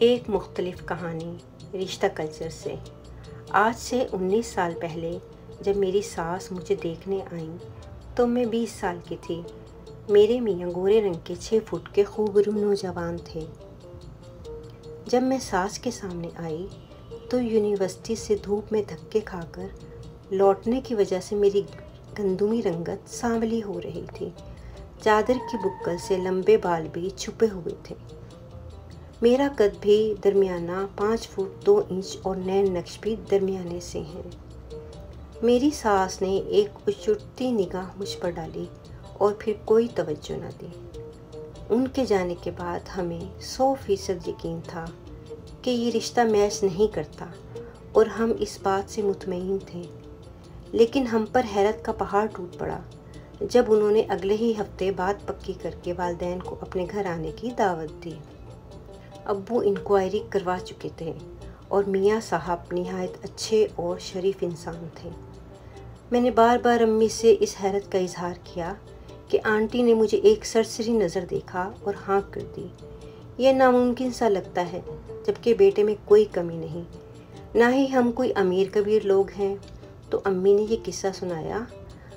ایک مختلف کہانی رشتہ کلچر سے۔ آج سے 19 سال پہلے جب میری ساس مجھے دیکھنے آئیں تو میں 20 سال کی تھی۔ میرے میاں گورے رنگ کے 6 فٹ کے خوبرو نوجوان تھے۔ جب میں ساس کے سامنے آئی تو یونیورسٹی سے دھوپ میں دھکے کھا کر لوٹنے کی وجہ سے میری گندمی رنگت سانولی ہو رہی تھی۔ چادر کی بکل سے لمبے بال بھی چھپے ہوئے تھے۔ میرا قد بھی درمیانہ 5 فٹ 2 انچ اور نین نقش بھی درمیانے سے ہیں۔ میری ساس نے ایک اچٹتی نگاہ مجھ پر ڈالی اور پھر کوئی توجہ نہ دی۔ ان کے جانے کے بعد ہمیں 100% یقین تھا کہ یہ رشتہ میچ نہیں کرتا اور ہم اس بات سے مطمئن تھے، لیکن ہم پر حیرت کا پہاڑ ٹوٹ پڑا جب انہوں نے اگلے ہی ہفتے بات پکی کر کے والدین کو اپنے گھر آنے کی دعوت دی۔ ابو انکوائری کروا چکے تھے اور میاں صاحب نہایت اچھے اور شریف انسان تھے۔ میں نے بار بار امی سے اس حیرت کا اظہار کیا کہ آنٹی نے مجھے ایک سرسری نظر دیکھا اور ہاں کر دی۔ یہ ناممکن سا لگتا ہے، جبکہ بیٹے میں کوئی کمی نہیں، نہ ہی ہم کوئی امیر کبیر لوگ ہیں۔ تو امی نے یہ قصہ سنایا۔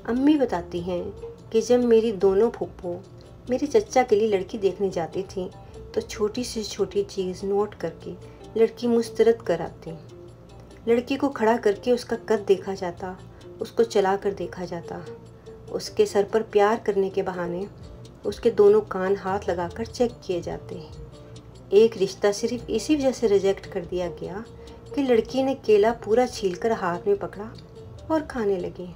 امی بتاتی ہیں کہ جب میری دونوں پھپھو میرے چچا کے لیے لڑکی دیکھنے جاتی تھیں تو چھوٹی سے چھوٹی چیز نوٹ کر کے لڑکی مسترد کراتی۔ لڑکی کو کھڑا کر کے اس کا قد دیکھا جاتا، اس کو چلا کر دیکھا جاتا، اس کے سر پر پیار کرنے کے بہانے اس کے دونوں کان ہاتھ لگا کر چیک کیے جاتے۔ ایک رشتہ صرف اسی وجہ سے ریجیکٹ کر دیا گیا کہ لڑکی نے کیلا پورا چھیل کر ہاتھ میں پکڑا اور کھانے لگی۔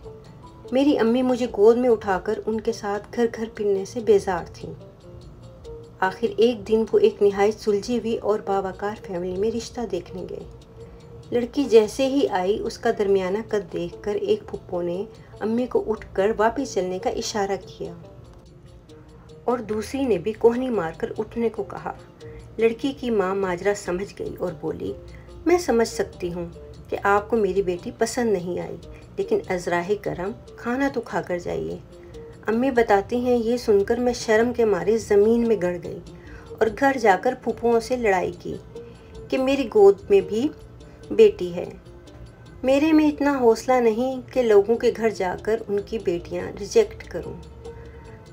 میری امی مجھے گود میں اٹھا کر ان کے ساتھ گھر گھر پھرنے سے بیزار تھیں۔ آخر ایک دن وہ ایک نہایت سلجھی ہوئی اور باوقار فیملی میں رشتہ دیکھنے گئے۔ لڑکی جیسے ہی آئی اس کا درمیانہ قد دیکھ کر ایک پھپھو نے امی کو اٹھ کر واپس چلنے کا اشارہ کیا اور دوسری نے بھی کوہنی مار کر اٹھنے کو کہا۔ لڑکی کی ماں ماجرا سمجھ گئی اور بولی، میں سمجھ سکتی ہوں کہ آپ کو میری بیٹی پسند نہیں آئی، لیکن ازراہ کرم کھانا تو کھا کر جائیے۔ امی بتاتی ہیں یہ سن کر میں شرم کے مارے زمین میں گڑ گئی اور گھر جا کر پھپھوؤں سے لڑائی کی کہ میری گود میں بھی بیٹی ہے۔ میرے میں اتنا حوصلہ نہیں کہ لوگوں کے گھر جا کر ان کی بیٹیاں ریجیکٹ کروں۔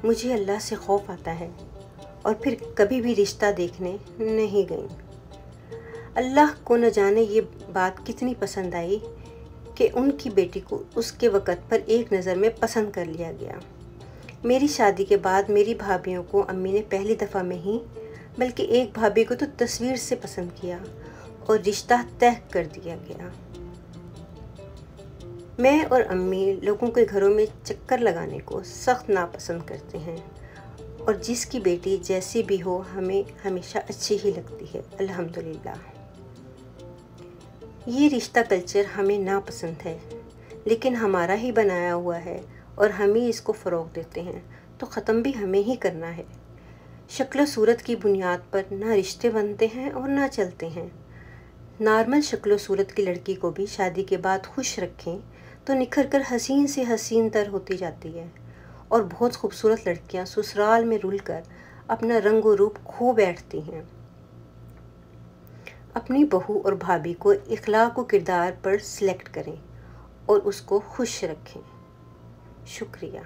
مجھے اللہ سے خوف آتا ہے اور پھر کبھی بھی رشتہ دیکھنے نہیں گئی۔ اللہ کو نہ جانے یہ بات کتنی پسند آئی کہ ان کی بیٹی کو اس کے وقت پر ایک نظر میں پسند کر لیا گیا۔ میری شادی کے بعد میری بھابھیوں کو امی نے پہلی دفعہ میں ہی بلکہ ایک بھابھی کو تو تصویر سے پسند کیا اور رشتہ طے کر دیا گیا۔ میں اور امی لوگوں کے گھروں میں چکر لگانے کو سخت ناپسند کرتے ہیں اور جس کی بیٹی جیسی بھی ہو ہمیں ہمیشہ اچھی ہی لگتی ہے، الحمدللہ۔ یہ رشتہ کلچر ہمیں ناپسند ہے، لیکن ہمارا ہی بنایا ہوا ہے اور ہم ہی اس کو فروغ دیتے ہیں، تو ختم بھی ہمیں ہی کرنا ہے۔ شکل و صورت کی بنیاد پر نہ رشتے بنتے ہیں اور نہ چلتے ہیں۔ نارمل شکل و صورت کی لڑکی کو بھی شادی کے بعد خوش رکھیں تو نکھر کر حسین سے حسین تر ہوتی جاتی ہے، اور بہت خوبصورت لڑکیاں سسرال میں رل کر اپنا رنگ و روپ کھو بیٹھتی ہیں۔ اپنی بہو اور بھابھی کو اخلاق و کردار پر سلیکٹ کریں اور اس کو خوش رکھیں۔ شکریہ۔